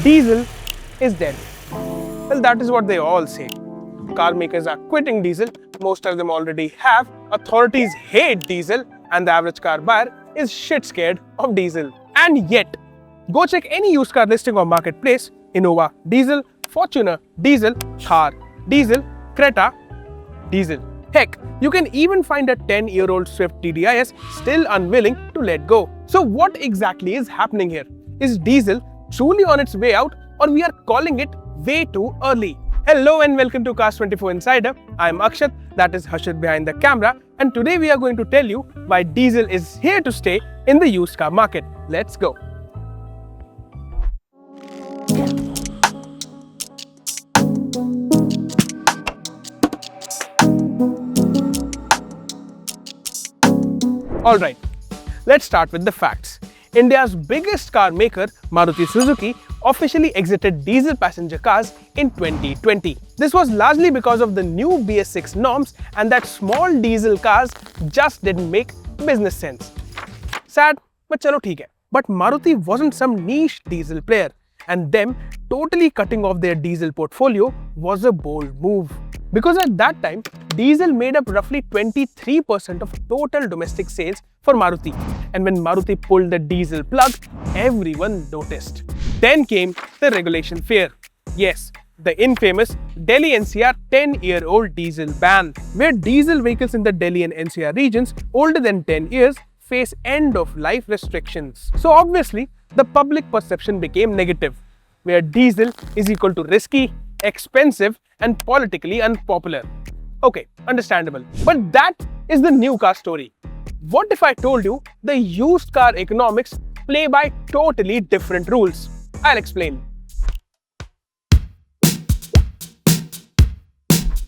Diesel is dead. Well, that is what they all say. Car makers are quitting diesel, most of them already have, authorities hate diesel, and the average car buyer is shit scared of diesel. And yet, go check any used car listing or marketplace, Innova diesel, Fortuner diesel, Thar diesel, Creta diesel. Heck, you can even find a 10-year-old Swift TDIS still unwilling to let go. So what exactly is happening here? Is diesel truly on its way out, or we are calling it way too early? Hello and welcome to Cars 24 Insider. I am Akshat, that is Harshit behind the camera, and today we are going to tell you why diesel is here to stay in the used car market. Let's go. Alright, let's start with the facts. India's biggest car maker, Maruti Suzuki, officially exited diesel passenger cars in 2020. This was largely because of the new BS6 norms and that small diesel cars just didn't make business sense. Sad, but chalo theek hai. But Maruti wasn't some niche diesel player, and them totally cutting off their diesel portfolio was a bold move. Because at that time, diesel made up roughly 23% of total domestic sales for Maruti. And when Maruti pulled the diesel plug, everyone noticed. Then came the regulation fear. Yes, the infamous Delhi NCR 10-year-old diesel ban, where diesel vehicles in the Delhi and NCR regions older than 10 years face end-of-life restrictions. So obviously, the public perception became negative, where diesel is equal to risky, expensive, and politically unpopular. Okay, understandable. But that is the new car story. What if I told you the used car economics play by totally different rules? I'll explain.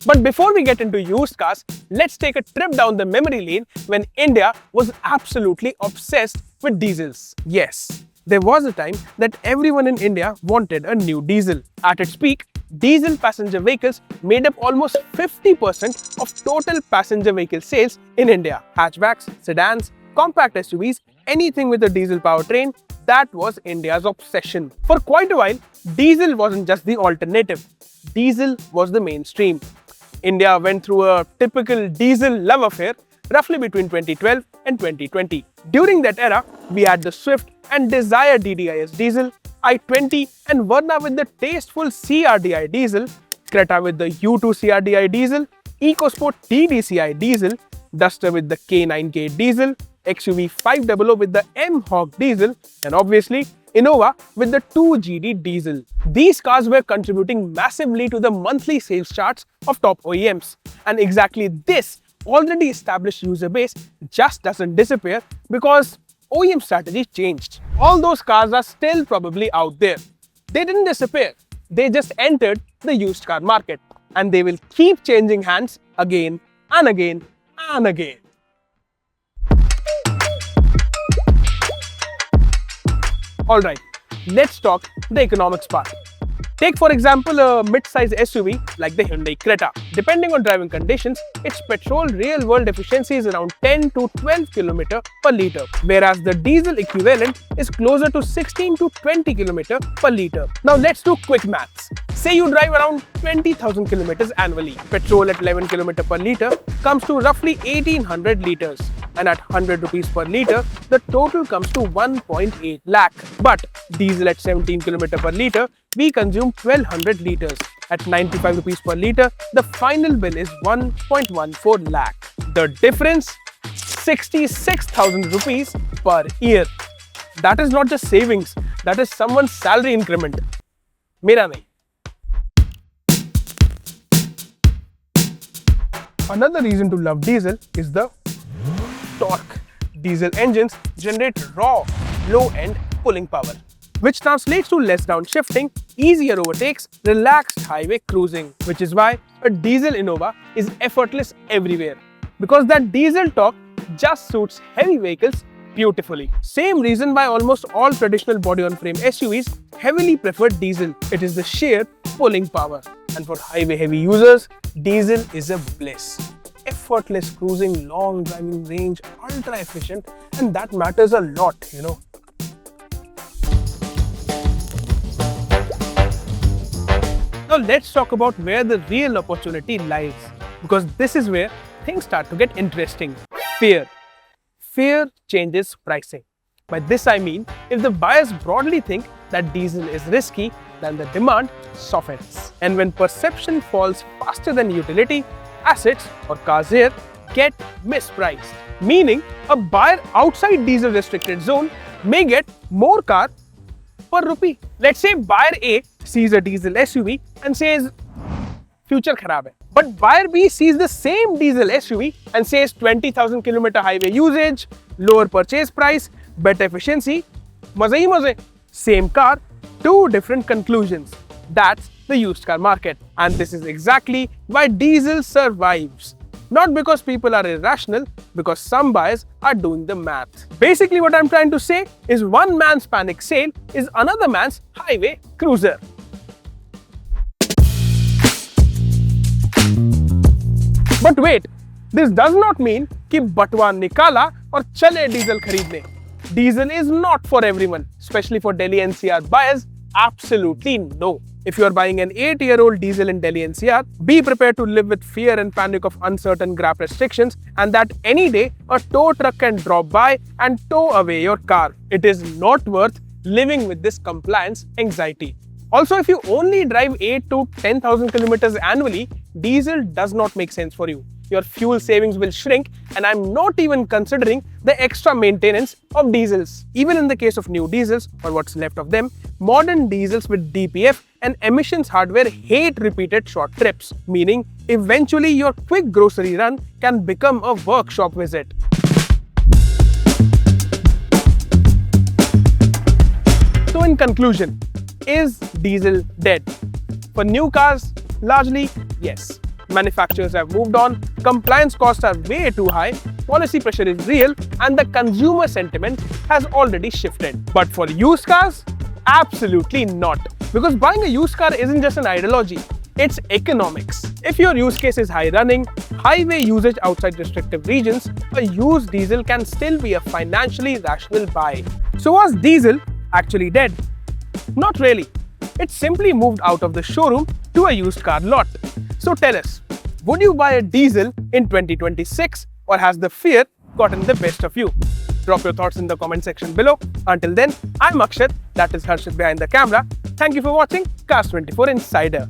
But before we get into used cars, let's take a trip down the memory lane when India was absolutely obsessed with diesels. Yes, there was a time that everyone in India wanted a new diesel. At its peak, diesel passenger vehicles made up almost 50% of total passenger vehicle sales in India. Hatchbacks, sedans, compact SUVs, anything with a diesel powertrain, that was India's obsession. For quite a while, diesel wasn't just the alternative. Diesel was the mainstream. India went through a typical diesel love affair roughly between 2012 and 2020. During that era, we had the Swift and Dzire DDIS diesel, i20 and Verna with the tasteful CRDI diesel, Creta with the U2 CRDI diesel, EcoSport TDCI diesel, Duster with the K9K diesel, XUV 500 with the M-Hawk diesel, and obviously Innova with the 2GD diesel. These cars were contributing massively to the monthly sales charts of top OEMs. And exactly this already established user base just doesn't disappear because OEM strategy changed. All those cars are still probably out there. They didn't disappear. They just entered the used car market. And they will keep changing hands again and again and again. Alright, let's talk the economics part. Take for example a mid-size SUV like the Hyundai Creta. Depending on driving conditions, its petrol real-world efficiency is around 10 to 12 km per litre, whereas the diesel equivalent is closer to 16 to 20 km per litre. Now let's do quick maths. Say you drive around 20,000 km annually. Petrol at 11 km per litre comes to roughly 1800 litres. And at 100 rupees per litre, the total comes to 1.8 lakh. But diesel at 17 km per litre, we consume 1200 litres. At 95 rupees per litre, the final bill is 1.14 lakh. The difference? 66,000 rupees per year. That is not just savings, that is someone's salary increment. Mera nahi. Another reason to love diesel is the torque. Diesel engines generate raw, low-end pulling power, which translates to less downshifting, easier overtakes, relaxed highway cruising, which is why a diesel Innova is effortless everywhere, because that diesel torque just suits heavy vehicles beautifully. Same reason why almost all traditional body-on-frame SUVs heavily prefer diesel. It is the sheer pulling power. And for highway-heavy users, diesel is a bliss. Effortless cruising, long driving range, ultra efficient, and that matters a lot, you know. Now let's talk about where the real opportunity lies, because this is where things start to get interesting. Fear. Fear changes pricing. By this I mean, if the buyers broadly think that diesel is risky, then the demand softens. And when perception falls faster than utility, assets or cars here get mispriced. Meaning, a buyer outside diesel restricted zone may get more car per rupee. Let's say buyer A sees a diesel SUV and says, future kharab hai. But buyer B sees the same diesel SUV and says 20,000 km highway usage, lower purchase price, better efficiency, maze hi maze. Same car, two different conclusions. That's the used car market. And this is exactly why diesel survives. Not because people are irrational, because some buyers are doing the math. Basically what I'm trying to say is one man's panic sale is another man's highway cruiser. But wait, this does not mean कि बटवा निकाला और चले diesel खरीदने. Diesel is not for everyone, especially for Delhi NCR buyers. Absolutely no. If you are buying an 8-year-old diesel in Delhi NCR, be prepared to live with fear and panic of uncertain grab restrictions, and that any day a tow truck can drop by and tow away your car. It is not worth living with this compliance anxiety. Also, if you only drive 8 to 10,000 kilometers annually, diesel does not make sense for you. Your fuel savings will shrink, and I'm not even considering the extra maintenance of diesels. Even in the case of new diesels, or what's left of them, modern diesels with DPF and emissions hardware hate repeated short trips, meaning eventually your quick grocery run can become a workshop visit. So in conclusion, is diesel dead? For new cars, largely yes. Manufacturers have moved on, compliance costs are way too high, policy pressure is real, and the consumer sentiment has already shifted. But for used cars, absolutely not. Because buying a used car isn't just an ideology, it's economics. If your use case is high running, highway usage outside restrictive regions, a used diesel can still be a financially rational buy. So was diesel actually dead? Not really. It simply moved out of the showroom to a used car lot. So tell us, would you buy a diesel in 2026, or has the fear gotten the best of you? Drop your thoughts in the comment section below. Until then, I'm Akshat, that is Harshit behind the camera. Thank you for watching Cars 24 Insider.